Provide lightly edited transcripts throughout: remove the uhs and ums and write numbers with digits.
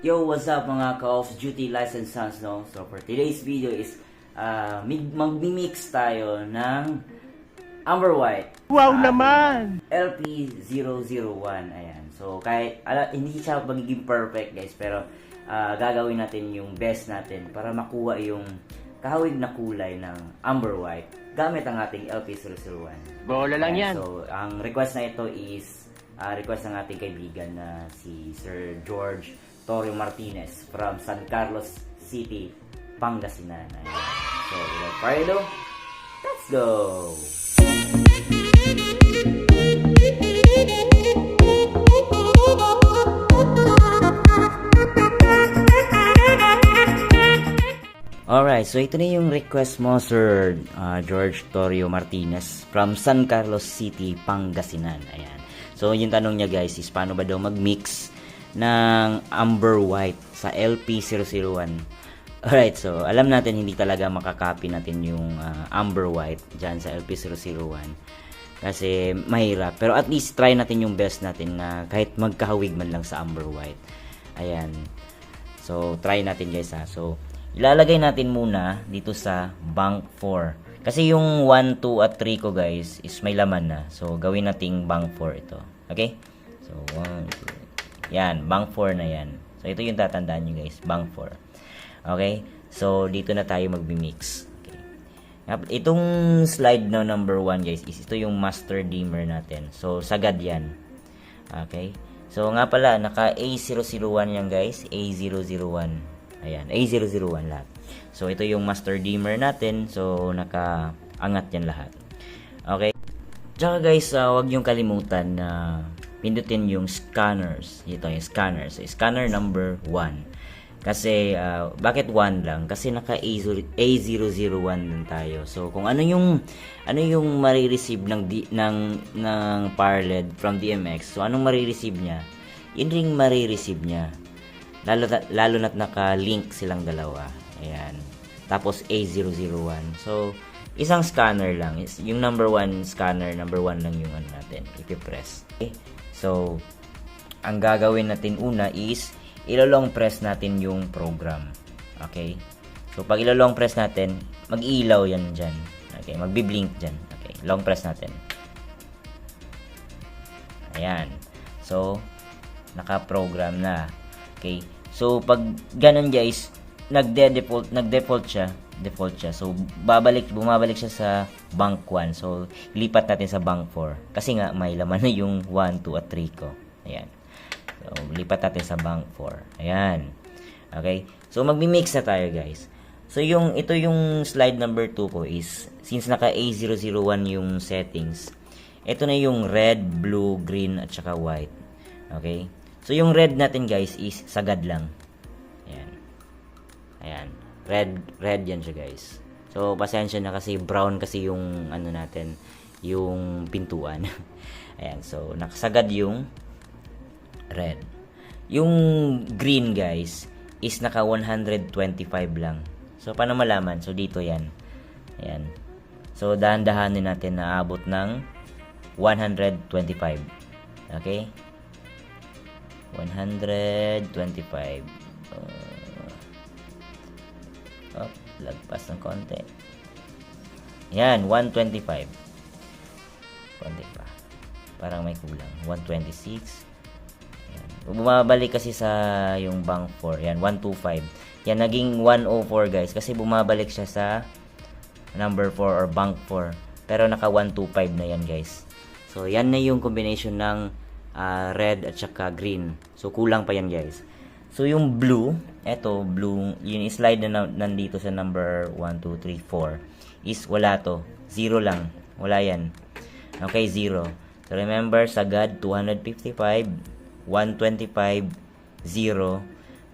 Yo, what's up mga Call of Duty licensed sons, no? So for today's video is magmi-mix tayo ng Amber White. Wow naman! LP001. Ayan. So kahit hindi siya magiging perfect, guys, pero gagawin natin yung best natin para makuha yung kahawig na kulay ng Amber White gamit ang ating LP001. Bola lang yan. So ang request na ito is request ng ating kaibigan na si Sir George Torio Martinez from San Carlos City, Pangasinan. Ayan. So, without further ado, let's go! Alright, so ito na yung request mo, Sir George Torio Martinez from San Carlos City, Pangasinan. Ayan. So, yung tanong niya, guys, is paano ba daw mag-mix ng Amber White sa LP001. Alright, so alam natin hindi talaga makakopy natin yung Amber White dyan sa LP001 kasi mahirap, pero at least try natin yung best natin na kahit magkahawig man lang sa Amber White. Ayan, so try natin, guys, ha. So ilalagay natin muna dito sa bank 4 kasi yung 1, 2 at 3 ko, guys, is may laman na, so gawin nating bank 4 ito. Okay, so 1, 2, yan, bank 4 na yan. So, ito yung tatandaan nyo, guys. Bank 4. Okay? So, dito na tayo mag-mix. Okay. Itong slide na number 1, guys, is ito yung master dimmer natin. So, sagad yan. Okay? So, nga pala, naka A001 yan, guys. A001. Ayan, A001 lahat. So, ito yung master dimmer natin. So, naka-angat yan lahat. Okay? Tsaka, guys, huwag yung kalimutan na pindutin yung scanners. Ito yung scanner. So, scanner number 1. Kasi, bakit 1 lang? Kasi naka A001 din tayo. So, kung ano yung marireceive ng power LED from DMX, so anong marireceive niya? Yun ring marireceive niya. Lalo na't naka-link silang dalawa. Ayan. Tapos A001. So, isang scanner lang. Yung number 1 scanner, number 1 lang yung ano natin. Ipipress. Okay? So, ang gagawin natin una is ilo-long press natin yung program. Okay? So, pag ilo-long press natin, mag-ilaw yan dyan. Okay? Magbi-blink dyan. Okay? Long press natin. Ayan. So, naka-program na. Okay? So, pag ganun, guys, nag-default siya. Default siya. So, bumabalik siya sa bank 1. So, lipat natin sa bank 4. Kasi nga, may laman na yung 1, 2, at 3 ko. Ayan. So, lipat natin sa bank 4. Ayan. Okay? So, magmi-mix na tayo, guys. So, ito yung slide number 2 ko is, since naka A001 yung settings, ito na yung red, blue, green, at saka white. Okay? So, yung red natin, guys, is sagad lang. Ayan. Ayan. Red yan siya, guys. So, pasensya na kasi brown kasi yung ano natin, yung pintuan. Ayan, so nakasagad yung red. Yung green, guys, is naka 125 lang. So, paano malaman? So, dito yan. Ayan. So, dahan-dahanin natin na abot ng 125. Okay? 125. Lagpas ng konti. Yan, 125. Konti pa. Parang may kulang. 126. Yan. Bumabalik kasi sa yung bank 4. Yan, 125. Yan, naging 104, guys. Kasi bumabalik siya sa number 4 or bank 4. Pero naka 125 na yan, guys. So, yan na yung combination ng red at saka green. So, kulang pa yan, guys. So, yung blue, eto, blue, yung slide na nandito sa number 1, 2, 3, 4, is wala to. 0 lang. Wala yan. Okay, 0. So, remember, sagad, 255, 125, 0.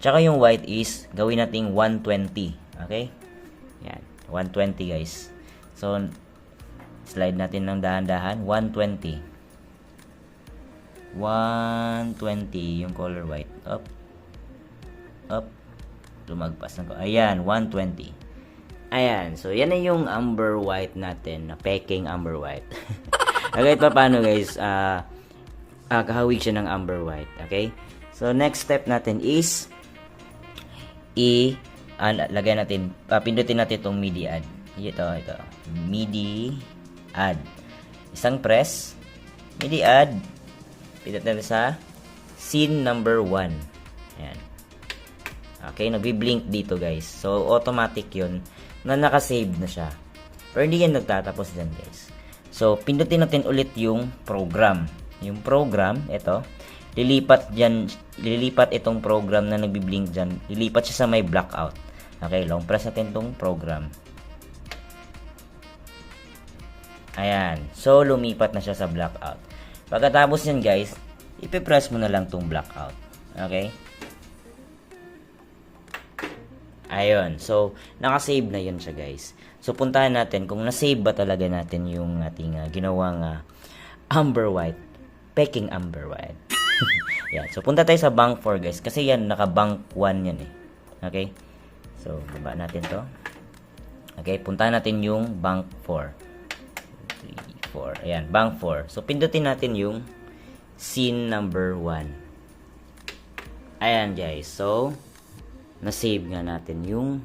Tsaka yung white is, gawin nating 120. Okay? Yan. 120, guys. So, slide natin ng dahan-dahan. 120. 120, yung color white. Up. Lumagpas na ko. Ayan, 120. Ayan, so yan na yung Amber White natin, na peking Amber White. Okay, paano, guys, kahawig siya ng Amber White. Okay, so next step natin is lagay natin, pindutin natin itong MIDI add. Ito. MIDI add. Isang press, MIDI add. Pindutin natin sa scene number 1. Ayan. Okay, nagbi-blink dito guys. So, automatic yun na nakasave na siya. Pero hindi yan nagtatapos dyan guys. So, pindutin natin ulit yung program. Yung program, ito. Lilipat itong program na nagbi-blink dyan. Lilipat siya sa may blackout. Okay, long press natin itong program. Ayan. So, lumipat na siya sa blackout. Pagkatapos yan guys, ipipress mo na lang itong blackout. Okay? Ayun. So, nakasave na yun siya guys. So, puntahan natin kung nasave ba talaga natin yung ating ginawang Amber White. Peking Amber White. Yan. So, punta tayo sa bank 4 guys. Kasi yan, naka-bank 1 yan eh. Okay? So, baba natin to. Okay, puntahan natin yung bank 4. 3, 4. Ayan, bank 4. So, pindutin natin yung scene number 1. Ayan guys. So, na-save nga natin yung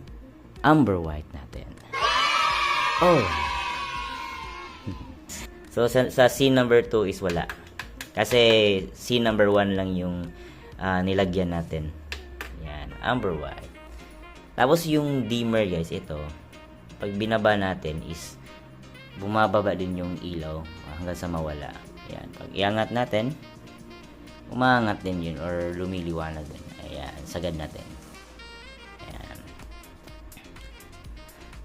Amber White natin. Oh. So, sa scene number 2 is wala. Kasi, scene number 1 lang yung nilagyan natin. Yan, Amber White. Tapos, yung dimmer guys, ito. Pag binaba natin is bumababa din yung ilaw hanggang sa mawala. Yan. Pag iangat natin, umaangat din yun or lumiliwanag din. Ayan, sagad natin.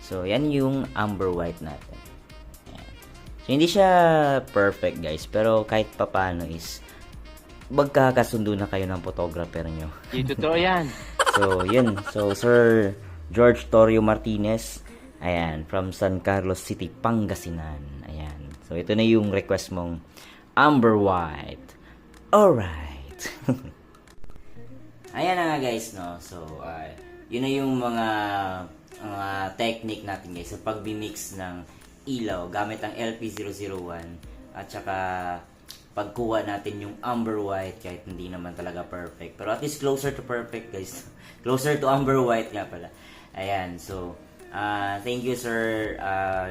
So, yan yung Amber White natin. Ayan. So, hindi siya perfect, guys. Pero, kahit papano is magkakasundo na kayo ng photographer nyo. Totoo yan. So, yun. So, Sir George Torrio Martinez. Ayan. From San Carlos City, Pangasinan. Ayan. So, ito na yung request mong Amber White. Alright. Ayan na nga, guys, no? So, yun na yung mga technique natin guys sa pagbi-mix ng ilaw gamit ang LP001 at saka pagkuha natin yung Amber White kahit hindi naman talaga perfect pero at least closer to perfect guys. Closer to Amber White nga pala. Ayan, so thank you Sir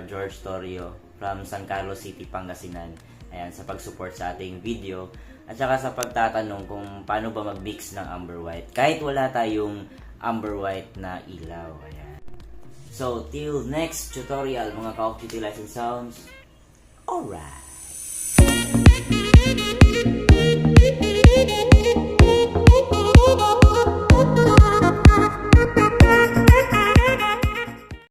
George Torrio from San Carlos City, Pangasinan. Ayan, sa pag-support sa ating video at saka sa pagtatanong kung paano ba mag-mix ng Amber White kahit wala tayong Amber White na ilaw. Ayan. So, till next tutorial, mga Ka-Off Duty Lights and Sounds. Alright.